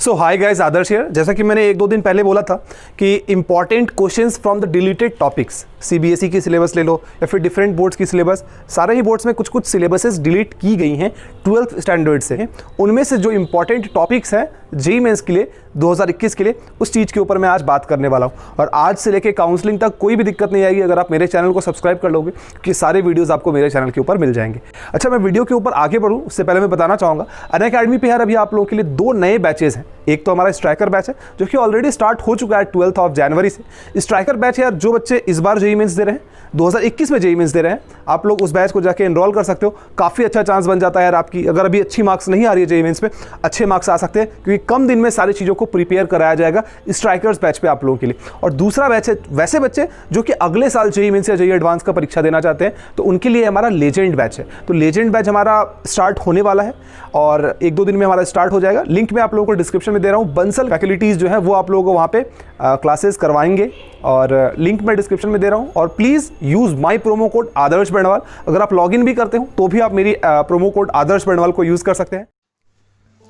So hi guys, Adarsh here. जैसा कि मैंने एक दो दिन पहले बोला था कि important questions from the deleted topics, CBSE की सिलेबस ले लो या फिर डिफरेंट बोर्ड्स की सिलेबस, सारे ही बोर्ड्स में कुछ कुछ सिलेबसेस डिलीट की गई हैं 12th स्टैंडर्ड से। उनमें से जो इंपॉर्टेंट टॉपिक्स हैं जेईई मेंस के लिए 2021 के लिए, उस चीज़ के ऊपर मैं आज बात करने वाला हूँ। और आज से लेके काउंसलिंग तक कोई भी दिक्कत नहीं आएगी अगर आप मेरे चैनल को सब्सक्राइब कर लोगे, क्योंकि सारे वीडियोस आपको मेरे चैनल के ऊपर मिल जाएंगे। अच्छा, मैं वीडियो के ऊपर आगे बढ़ूँ उससे पहले मैं बताना चाहूँगा अनअकैडमी पे यार अभी आप लोगों के लिए दो नए बैचेज हैं। एक तो हमारा स्ट्राइकर बैच है जो कि ऑलरेडी स्टार्ट हो चुका है 12 जनवरी से। स्ट्राइकर बैच यार जो बच्चे इस बार जेईई मेंस दे रहे हैं, 2021 में जेईई मेंस दे रहे हैं, आप लोग उस बैच को जाके एनरोल कर सकते हो। काफ़ी अच्छा चांस बन जाता है यार आपकी, अगर अभी अच्छी मार्क्स नहीं आ रही है जेईई मेंस पे, अच्छे मार्क्स आ सकते हैं क्योंकि कम दिन में सारी चीज़ों को प्रिपेयर कराया जाएगा स्ट्राइकर्स बैच पे आप लोगों के लिए। और दूसरा बैच है वैसे बच्चे जो कि अगले साल जेईई मेंस या जेईई एडवांस का परीक्षा देना चाहते हैं, तो उनके लिए हमारा लेजेंड बैच है। तो लेजेंड बैच हमारा स्टार्ट होने वाला है और एक दो दिन में हमारा स्टार्ट हो जाएगा। लिंक मैं आप लोगों को डिस्क्रिप्शन में दे रहा हूँ। बंसल फैकल्टीज़ जो है वो आप लोगों को वहाँ पे क्लासेस करवाएंगे और लिंक मैं डिस्क्रिप्शन में दे रहा हूँ। और please use my promo code Adarsh Benwal. अगर आप लॉगिन भी करते हो तो भी आप मेरी प्रोमो कोड आदर्श बेणवाल को यूज़ कर सकते हैं।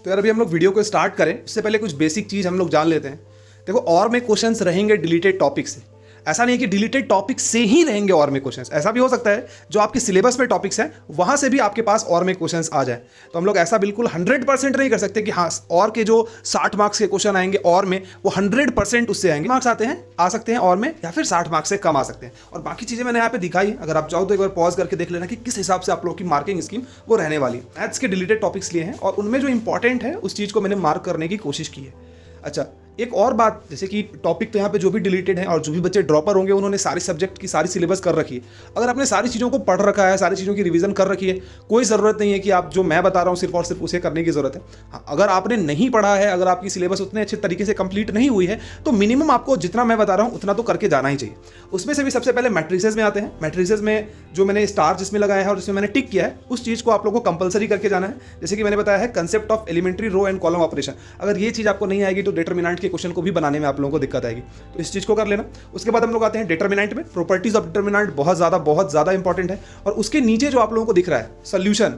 तो यार अभी हम लोग वीडियो को स्टार्ट करें उससे पहले कुछ बेसिक चीज़ हम लोग जान लेते हैं। देखो, और में क्वेश्चंस रहेंगे डिलीटेड टॉपिक से। ऐसा नहीं है कि डिलीटेड टॉपिक से ही रहेंगे और में क्वेश्चंस, ऐसा भी हो सकता है जो आपके सिलेबस में टॉपिक्स हैं वहां से भी आपके पास और में क्वेश्चंस आ जाए। तो हम लोग ऐसा बिल्कुल 100% नहीं कर सकते कि हाँ और के जो 60 मार्क्स के क्वेश्चन आएंगे और में वो 100% उससे आएंगे। मार्क्स आ सकते हैं और में, या फिर 60 मार्क्स से कम आ सकते हैं। और बाकी चीज़ें मैंने यहाँ पे दिखाई, अगर आप चाहो तो एक बार पॉज करके देख लेना कि किस हिसाब से आप लोग की मार्किंग स्कीम वो रहने वाली है। मैथ्स के डिलीटेड टॉपिक्स लिए हैं और उनमें जो इंपॉर्टेंट है उस चीज़ को मैंने मार्क करने की कोशिश की है। अच्छा, एक और बात, जैसे कि टॉपिक तो यहाँ पे जो भी डिलीटेड है और जो भी बच्चे ड्रॉपर होंगे उन्होंने सारे सब्जेक्ट की सारी सिलेबस कर रखी है। अगर आपने सारी चीज़ों को पढ़ रखा है, सारी चीज़ों की रिवीजन कर रखी है, कोई ज़रूरत नहीं है कि आप जो मैं बता रहा हूँ सिर्फ और सिर्फ उसे करने की ज़रूरत है। हाँ, अगर आपने नहीं पढ़ा है, अगर आपकी सिलेबस उतने अच्छे तरीके से कंप्लीट नहीं हुई है, तो मिनिमम आपको जितना मैं बता रहा हूँ उतना तो करके जाना ही चाहिए। उसमें से भी सबसे पहले मैट्रिसेस में आते हैं। मैट्रिसेस में जो मैंने स्टार जिसमें लगाया है और जिसमें मैंने टिक किया है उस चीज़ को आप लोगों को कंपलसरी करके जाना है। जैसे कि मैंने बताया है concept of elementary row and column operation, अगर ये चीज़ आपको नहीं आएगी तो डिटरमिनेंट के क्वेश्चन को भी बनाने में आप लोगों को दिक्कत आएगी, तो इस चीज को कर लेना। उसके बाद हम लोग आते हैं डिटरमिनेंट में। प्रॉपर्टीज ऑफ डिटरमिनेंट बहुत ज्यादा इंपॉर्टेंट है। और उसके नीचे जो आप लोगों को दिख रहा है सोल्यूशन,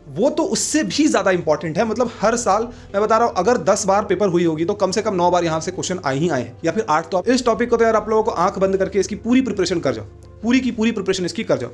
वो तो उससे भी ज्यादा इंपॉर्टेंट है। मतलब हर साल मैं बता रहा हूं, अगर 10 बार पेपर हुई होगी तो कम से कम 9 बार यहां से क्वेश्चन आए ही आए, या फिर 8। तो इस टॉपिक को तो यार आप लोगों को आंख बंद करके इसकी पूरी प्रिपरेशन कर जाओ, पूरी की पूरी प्रिपरेशन इसकी कर जाओ,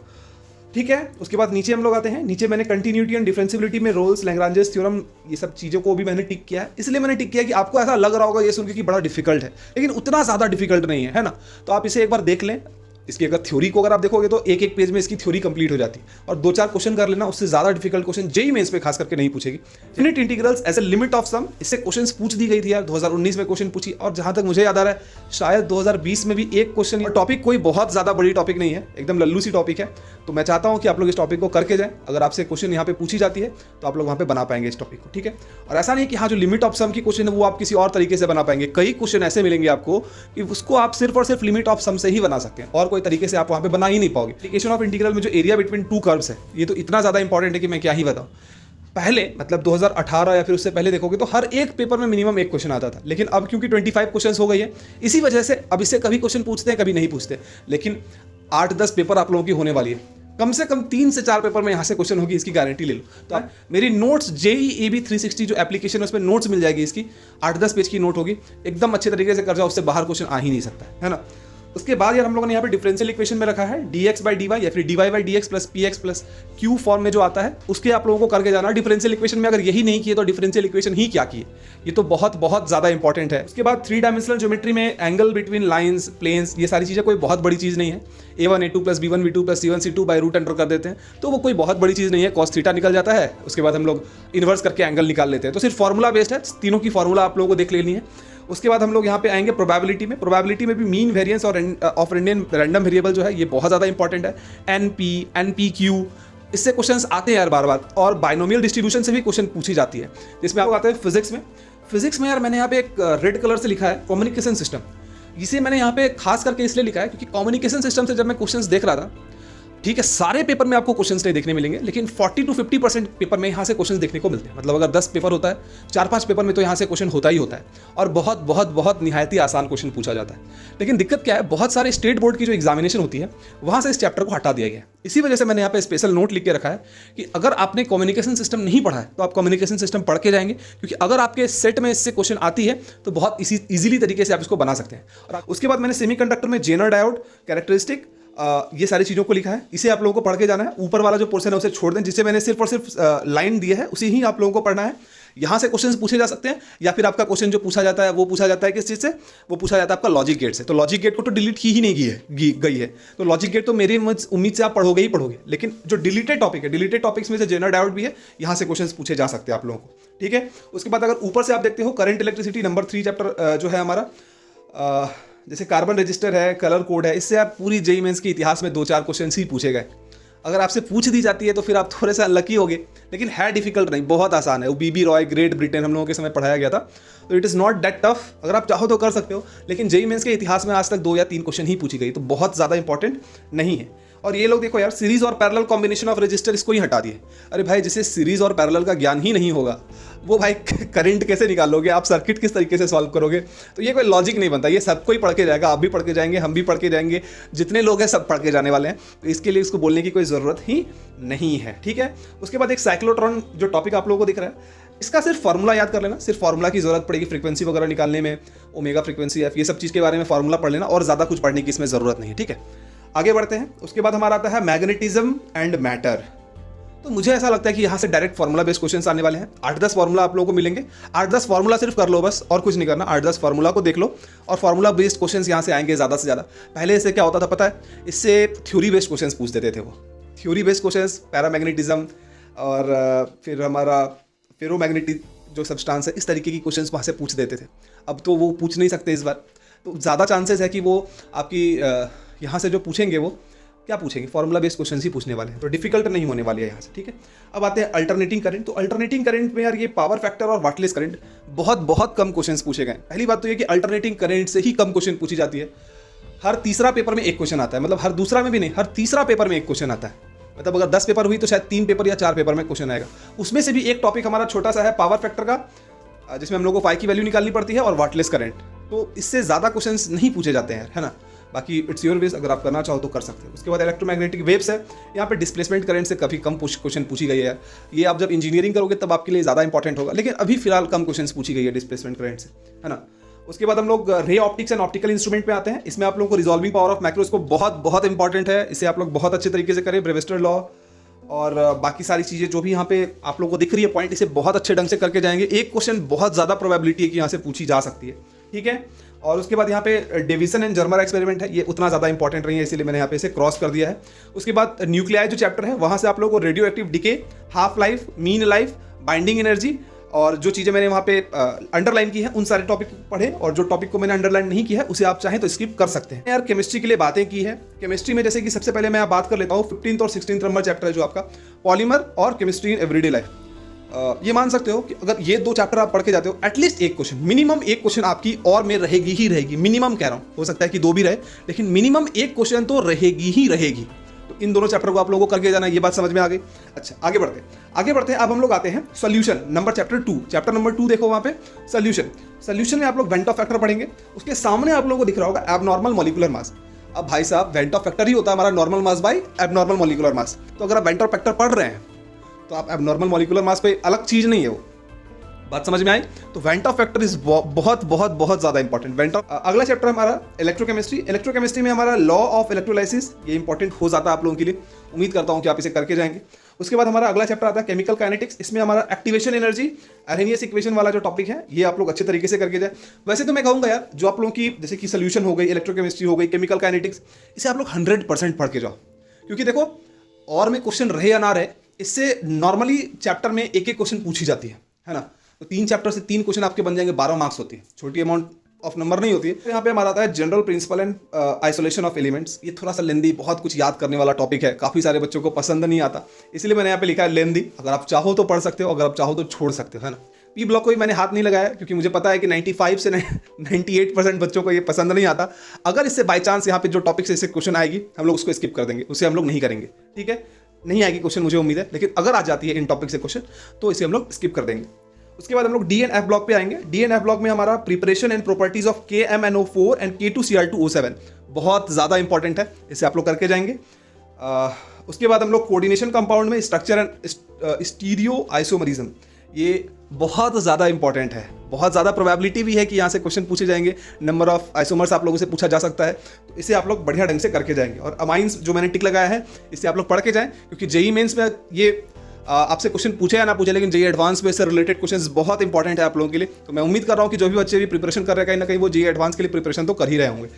ठीक है। उसके बाद नीचे हम लोग आते हैं। नीचे मैंने कंटिन्यूटी एंड डिफरेंशिएबिलिटी में रोल्स, लैग्रांजेस थ्योरम, ये सब चीज़ों को भी मैंने टिक किया है। इसलिए मैंने टिक किया कि आपको ऐसा लग रहा होगा ये सुन के कि बड़ा डिफिकल्ट है, लेकिन उतना ज़्यादा डिफिकल्ट नहीं है ना। तो आप इसे एक बार देख लें। इसकी अगर थ्योरी को अगर आप देखोगे तो एक एक पेज में इसकी थ्योरी कंप्लीट हो जाती है और 2-4 क्वेश्चन कर लेना, उससे ज़्यादा डिफिकल्ट क्वेश्चन जेईई मेंस पे खास करके नहीं पूछेगी। Unit integrals as a limit of sum, इससे क्वेश्चंस पूछ दी गई थी यार, 2019 में क्वेश्चन पूछी, और जहां तक मुझे याद आ रहा है शायद 2020 में भी एक क्वेश्चन। टॉपिक कोई बहुत ज़्यादा बड़ी टॉपिक नहीं है, एकदम लल्लू सी टॉपिक है। तो मैं चाहता हूं कि आप लोग इस टॉपिक को करके जाएं। अगर आपसे क्वेश्चन यहाँ पे पूछी जाती है तो आप लोग वहाँ पे बना पाएंगे इस टॉपिक को, ठीक है। और ऐसा नहीं कि हाँ जो लिमिट ऑफ सम की क्वेश्चन है वो आप किसी और तरीके से बना पाएंगे। कई क्वेश्चन ऐसे मिलेंगे आपको कि उसको आप सिर्फ और सिर्फ लिमिट ऑफ सम से ही बना सकते हैं और कोई तरीके से आप वहाँ पे बना ही नहीं पाओगे। एप्लीकेशन ऑफ इंटीग्रल में जो एरिया बिटवीन टू कर्व्स है, ये तो इतना ज़्यादा इंपॉर्टेंट है कि मैं क्या ही बताऊँ। पहले मतलब 2018 या फिर उससे पहले देखोगे तो हर एक पेपर में मिनिमम एक क्वेश्चन आता था, लेकिन अब क्योंकि 25 क्वेश्चंस हो गई है, इसी वजह से अब इससे कभी क्वेश्चन पूछते हैं कभी नहीं पूछते। लेकिन 8-10 पेपर आप लोगों की होने वाली है, कम से कम 3 से 4 पेपर में यहाँ से क्वेश्चन होगी, इसकी गारंटी ले लो। तो मेरी नोट्स जेईई एबी 360 जो एप्लीकेशन है उसमें नोट्स मिल जाएगी, इसकी 8-10 पेज की नोट होगी, एकदम अच्छे तरीके से कर जाओ, उससे बाहर क्वेश्चन आ ही नहीं सकता है ना। उसके बाद यार हम लोगों ने यहाँ पे डिफरेंशियल इक्वेशन में रखा है dx/dy या फिर dy/dx plus px plus q form में जो आता है उसके आप लोगों को करके जाना। डिफरेंशियल इक्वेशन में अगर यही नहीं किए तो डिफरेंशियल इक्वेशन ही क्या किए, ये तो बहुत ज़्यादा इंपॉर्टेंट है। उसके बाद 3 डायमेंशनल ज्योमेट्री में एंगल बिटवीन लाइंस, प्लेन्स, ये सारी चीज़ें कोई बहुत बड़ी चीज़ नहीं है। a1 a2 plus b1 b2 plus c1 c2 by root under कर देते हैं तो वो कोई बहुत बड़ी चीज़ नहीं है। cos थीटा निकल जाता है, उसके बाद हम लोग इन्वर्स करके एंगल निकाल लेते हैं। तो सिर्फ फॉर्मूला बेस्ड है, तीनों की फॉर्मूला आप लोगों को देख लेनी है। उसके बाद हम लोग यहाँ पे आएंगे प्रोबेबिलिटी में। प्रोबेबिलिटी में भी मीन वेरिएंस और ऑफ रैंडम वेरिएबल जो है ये बहुत ज़्यादा इंपॉर्टेंट है। एनपी, एनपीक्यू, इससे क्वेश्चंस आते हैं यार बार बार। और बाइनोमियल डिस्ट्रीब्यूशन से भी क्वेश्चन पूछी जाती है, जिसमें आपको आते हैं फिजिक्स में। फिजिक्स में यार मैंने यहाँ पे एक रेड कलर से लिखा है कम्युनिकेशन सिस्टम। इसे मैंने यहाँ पे खास करके इसलिए लिखा है क्योंकि कम्युनिकेशन सिस्टम से जब मैं क्वेश्चंस देख रहा था ठीक है, सारे पेपर में आपको क्वेश्चंस नहीं देखने मिलेंगे, लेकिन 40 to 50% पेपर में यहाँ से क्वेश्चंस देखने को मिलते हैं। मतलब अगर 10 पेपर होता है, 4-5 पेपर में तो यहाँ से क्वेश्चन होता ही होता है, और बहुत बहुत बहुत निहायती आसान क्वेश्चन पूछा जाता है। लेकिन दिक्कत क्या है, बहुत सारे स्टेट बोर्ड की जो एग्जामिनेशन होती है वहाँ से इस चैप्टर को हटा दिया गया है। इसी वजह से मैंने यहाँ पे स्पेशल नोट लिख के रखा है कि अगर आपने कम्युनिकेशन सिस्टम नहीं पढ़ा है तो आप कम्युनिकेशन सिस्टम पढ़ के जाएंगे, क्योंकि अगर आपके सेट में इससे क्वेश्चन आती है तो बहुत इजीली तरीके से आप इसको बना सकते हैं। और उसके बाद मैंने सेमीकंडक्टर में जेनर डायोड, कैरेक्टरिस्टिक, ये सारी चीज़ों को लिखा है, इसे आप लोगों को पढ़ के जाना है। ऊपर वाला जो पोर्शन है उसे छोड़ दें, जिससे मैंने सिर्फ और सिर्फ लाइन दी है उसी ही आप लोगों को पढ़ना है। यहाँ से क्वेश्चंस पूछे जा सकते हैं, या फिर आपका क्वेश्चन जो पूछा जाता है वो पूछा जाता है किस चीज़ से, वो पूछा जाता है आपका लॉजिक गेट से। तो लॉजिक गेट को तो डिलीट की ही नहीं गई है, तो लॉजिक गेट तो मेरी उम्मीद से आप पढ़ोगे ही पढ़ोगे। लेकिन जो डिलीटेड टॉपिक है, डिलीटेड टॉपिक्स में से जेनर डायोड भी है, यहाँ से क्वेश्चन पूछे जा सकते हैं आप लोगों को, ठीक है। उसके बाद अगर ऊपर से आप देखते हो करंट इलेक्ट्रिसिटी नंबर 3 चैप्टर जो है हमारा, जैसे कार्बन रजिस्टर है, कलर कोड है, इससे आप पूरी जेईई मेंस के इतिहास में 2-4 क्वेश्चन ही पूछे गए। अगर आपसे पूछ दी जाती है तो फिर आप थोड़े से अनलकी होगे, लेकिन है डिफिकल्ट नहीं, बहुत आसान है। वो बीबी रॉय, ग्रेट ब्रिटेन हम लोगों के समय पढ़ाया गया था, तो it is not that tough. अगर आप चाहो तो कर सकते हो, लेकिन जेईई मेंस के इतिहास में आज तक 2 या 3 क्वेश्चन ही पूछी गई, तो बहुत ज़्यादा इंपॉर्टेंट नहीं है। और ये लोग देखो यार, सीरीज और पैरेलल कॉम्बिनेशन ऑफ रजिस्टर, इसको ही हटा दिए। अरे भाई, जिसे सीरीज और पैरेलल का ज्ञान ही नहीं होगा वो भाई करंट कैसे निकालोगे, आप सर्किट किस तरीके से सॉल्व करोगे, तो ये कोई लॉजिक नहीं बनता। ये सब कोई पढ़ के जाएगा, आप भी पढ़ के जाएंगे, हम भी पढ़ के जाएंगे, जितने लोग हैं सब पढ़ के जाने वाले हैं, तो इसके लिए इसको बोलने की कोई ज़रूरत ही नहीं है, ठीक है। उसके बाद एक साइक्लोट्रॉन जो टॉपिक आप लोगों को दिख रहा है, इसका सिर्फ फार्मूला याद कर लेना, सिर्फ फार्मूला की जरूरत पड़ेगी फ्रीक्वेंसी वगैरह निकालने में, ओमेगा फ्रीक्वेंसी एफ, ये सब चीज़ के बारे में फार्मूला पढ़ लेना, और ज़्यादा कुछ पढ़ने की इसमें ज़रूरत नहीं है, ठीक है। आगे बढ़ते हैं। उसके बाद हमारा आता है मैग्नेटिज्म एंड मैटर। तो मुझे ऐसा लगता है कि यहाँ से डायरेक्ट फार्मूला बेस्ड क्वेश्चंस आने वाले हैं। 8-10 फार्मूला आप लोगों को मिलेंगे, 8-10 फार्मूला सिर्फ कर लो बस, और कुछ नहीं करना। 8-10 फार्मूला को देख लो और फार्मूला बेस्ड क्वेश्चंस यहाँ से आएंगे ज़्यादा से ज़्यादा। पहले इससे क्या होता था पता है, इससे थ्योरी बेस्ड क्वेश्चंस पूछ देते थे वो, थ्योरी बेस्ड क्वेश्चंस, पैरामैग्नेटिज्म और फिर हमारा फेरोमैग्नेटिक जो सब्सटेंस है, इस तरीके की क्वेश्चंस वहाँ से पूछ देते थे। अब तो वो पूछ नहीं सकते इस बार, तो ज़्यादा चांसेस है कि वो आपकी यहाँ से जो पूछेंगे वो क्या पूछेंगे, फॉर्मूला बेस्ड क्वेश्चन ही पूछने वाले हैं, तो डिफिकल्ट नहीं होने वाली है यहाँ से, ठीक है। अब आते हैं अल्टरनेटिंग करंट। तो अल्टरनेटिंग करंट में यार ये पावर फैक्टर और वाटलेस करंट बहुत कम क्वेश्चंस पूछे गए। पहली बात तो ये कि अल्टरनेटिंग करंट से ही कम क्वेश्चन पूछी जाती है। हर तीसरा पेपर में एक क्वेश्चन आता है, मतलब हर दूसरा में भी नहीं, हर तीसरा पेपर में एक क्वेश्चन आता है। मतलब अगर 10 पेपर हुई तो शायद 3 पेपर या 4 पेपर में क्वेश्चन आएगा। उसमें से भी एक टॉपिक हमारा छोटा सा है पावर फैक्टर का, जिसमें हम लोग को पाई की वैल्यू निकालनी पड़ती है, और वाटलेस करंट। तो इससे ज़्यादा क्वेश्चंस नहीं पूछे जाते हैं, है ना। बाकी इट्स योर वेज, अगर आप करना चाहो तो कर सकते हो। उसके बाद इलेक्ट्रोमैग्नेटिक वेव्स है, यहाँ पे डिस्प्लेसमेंट करंट से काफ़ी कम क्वेश्चन पूछी गई है। ये आप जब इंजीनियरिंग करोगे तब आपके लिए ज़्यादा इंपॉर्टेंट होगा, लेकिन अभी फिलहाल कम क्वेश्चन पूछी गई है डिस्प्लेसमेंट करंट से, है ना। उसके बाद हम लोग ray optics and optical instrument में आते हैं। इसमें आप लोगों को रिजॉल्विंग पावर ऑफ मैक्रोस्कोप बहुत इंपॉर्टेंट है, इसे आप लोग बहुत अच्छे तरीके से करें। ब्रेविस्टर लॉ और बाकी सारी चीज़ें जो भी यहाँ पे आप लोगों को दिख रही है पॉइंट, इसे बहुत अच्छे ढंग से करके जाएंगे। एक क्वेश्चन बहुत ज़्यादा प्रोबेबिलिटी है कि यहाँ से पूछी जा सकती है, ठीक है। और उसके बाद यहाँ पे डेविसन एंड जर्मर एक्सपेरिमेंट है, ये उतना ज़्यादा इंपॉर्टेंट नहीं है, इसीलिए मैंने यहाँ पे इसे क्रॉस कर दिया है। उसके बाद न्यूक्लियाई जो चैप्टर है, वहाँ से आप लोगों को radio active decay, half life, mean life, binding energy, और जो चीज़ें मैंने वहाँ पे अंडरलाइन की है उन सारे टॉपिक पढ़े, और जो टॉपिक को मैंने अंडरलाइन नहीं किया है उसे आप चाहें तो स्किप कर सकते हैं। यार केमिस्ट्री के लिए बातें की है। केमिस्ट्री में जैसे कि सबसे पहले मैं बात कर लेता हूँ 15th और 16th नंबर चैप्टर है जो आपका पॉलीमर और केमिस्ट्री इन एवरीडे लाइफ। ये मान सकते हो कि अगर ये 2 चैप्टर आप पढ़ के जाते हो, एटलीस्ट एक क्वेश्चन, मिनिमम एक क्वेश्चन आपकी और में रहेगी ही रहेगी। मिनिमम कह रहा हूँ, हो सकता है कि 2 भी रहे, लेकिन मिनिमम एक क्वेश्चन तो रहेगी ही रहेगी। तो इन दोनों चैप्टर को आप लोगों को करके जाना, ये बात समझ में आ गई। अच्छा, आगे बढ़ते हैं। अब हम लोग आते हैं सॉल्यूशन नंबर चैप्टर नंबर 2 देखो वहाँ पे सॉल्यूशन में आप लोग वेंट ऑफ फैक्टर पढ़ेंगे। उसके सामने आप लोगों को दिख रहा होगा एबनॉर्मल मॉलिक्यूलर मास। अब भाई साहब, वेंट ऑफ फैक्टर ही होता है हमारा normal mass by abnormal molecular mass. तो अगर आप वेंट ऑफ फैक्टर पढ़ रहे हैं तो आप एबनॉर्मल मॉलिक्यूलर मास कोई अलग चीज नहीं है, वो बात समझ में आई। तो वेंट ऑफ फैक्टर इज बहुत ज्यादा इंपॉर्टेंट। वेंट ऑफ अगला चैप्टर हमारा इलेक्ट्रोकेमिस्ट्री में हमारा लॉ ऑफ इलेक्ट्रोलाइसिस, ये इंपॉर्टेंट हो जाता है आप लोगों के लिए। उम्मीद करता हूं कि आप इसे करके जाएंगे। उसके बाद हमारा अगला चैप्टर आता है केमिकल काइनेटिक्स। इसमें हमारा एक्टिवेशन एनर्जी, अरेनियस इक्वेशन वाला जो टॉपिक है, ये आप लोग अच्छे तरीके से करके जाए। वैसे तो मैं कहूँगा यार, जो आप लोगों की जैसे कि सोल्यूशन हो गई, इलेक्ट्रोकेमिस्ट्री हो गई, केमिकल काइनेटिक्स, इसे आप लोग 100% पढ़ के जाओ। क्योंकि देखो, और में क्वेश्चन रहे या ना रहे, इससे नॉर्मली चैप्टर में एक क्वेश्चन पूछी जाती है ना। तो 3 चैप्टर से 3 क्वेश्चन आपके बन जाएंगे, 12 मार्क्स होती है, छोटी अमाउंट ऑफ नंबर नहीं होती है। यहाँ पे हमारा आता है general principle and isolation of elements. ये थोड़ा सा लेंदी, बहुत कुछ याद करने वाला टॉपिक है, काफ़ी सारे बच्चों को पसंद नहीं आता, इसलिए मैंने यहाँ पे लिखा है लेंदी। अगर आप चाहो तो पढ़ सकते हो, अगर आप चाहो तो छोड़ सकते हो, है ना। पी ब्लॉक को भी मैंने हाथ नहीं लगाया क्योंकि मुझे पता है कि 95 से 98% बच्चों को ये पसंद नहीं आता। अगर इससे बाई चांस यहाँ पे जो टॉपिक से इससे क्वेश्चन आएगी हम लोग उसको स्किप कर देंगे, उसे हम लोग नहीं करेंगे, ठीक है। नहीं आएगी क्वेश्चन मुझे उम्मीद है, लेकिन अगर आ जाती है इन टॉपिक से क्वेश्चन तो इसे हम लोग स्किप कर देंगे। उसके बाद हम लोग डी एंड एफ ब्लॉक पे आएंगे। डी एंड एफ ब्लॉक में हमारा preparation and properties of KMnO4 and K2Cl2O7 बहुत ज़्यादा इंपॉर्टेंट है, इसे आप लोग करके जाएंगे। उसके बाद हम लोग कोऑर्डिनेशन कंपाउंड में स्ट्रक्चर एंड स्टीरियो आइसोमरिज्म, ये बहुत ज़्यादा इंपॉर्टेंट है, बहुत ज़्यादा प्रोबेबिलिटी भी है कि यहाँ से क्वेश्चन पूछे जाएंगे। नंबर ऑफ आइसोमर्स आप लोगों से पूछा जा सकता है, तो इसे आप लोग बढ़िया ढंग से करके जाएंगे। और अमाइंस जो मैंने टिक लगाया है इसे आप लोग पढ़ के जाएं, क्योंकि जेई मेंस में ये आपसे क्वेश्चन पूछे या ना पूछे, लेकिन जेई एडवांस में इससे रिलेटेड क्वेश्चंस बहुत इंपॉर्टेंट है आप लोगों के लिए। तो मैं उम्मीद कर रहा हूँ कि जो भी बच्चे भी प्रिपरेशन कर रहे हैं कहीं ना कहीं वो जेई एडवांस के लिए प्रिपरेशन तो कर ही रहे होंगे।